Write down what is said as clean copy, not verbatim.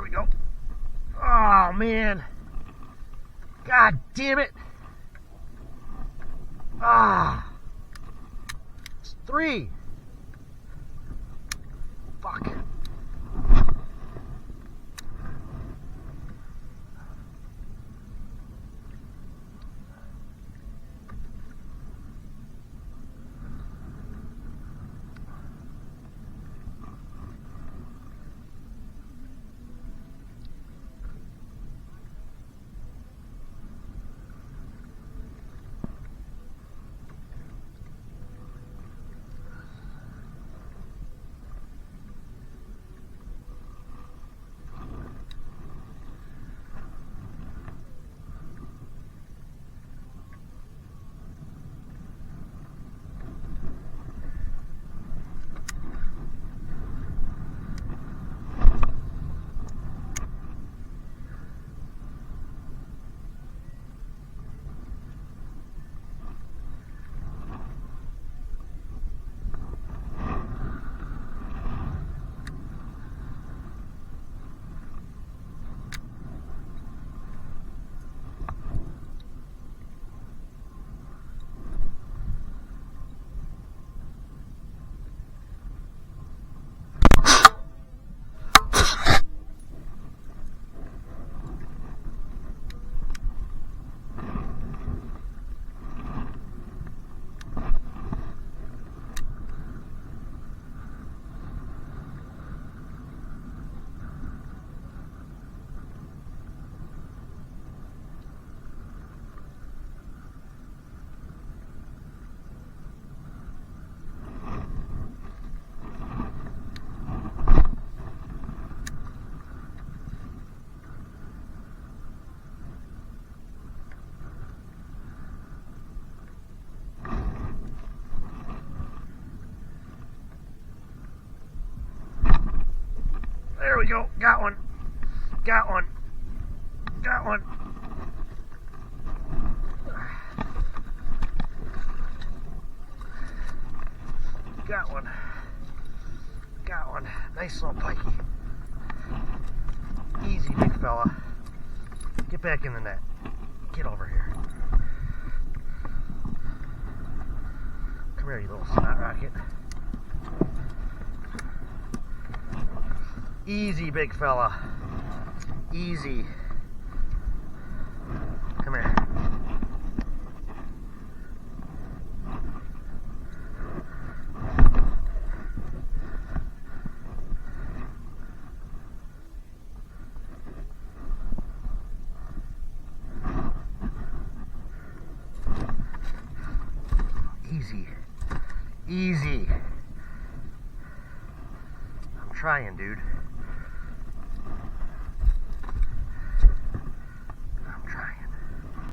we go. Oh, man. God damn it. Ah. It's 3. Fuck. There we go. Got one. Got one. Got one. Got one. Got one. Nice little pikey. Easy, big fella. Get back in the net. Get over here. Come here, you little snot rocket. Easy, big fella. Easy. Come here. Easy. Easy. I'm trying, dude.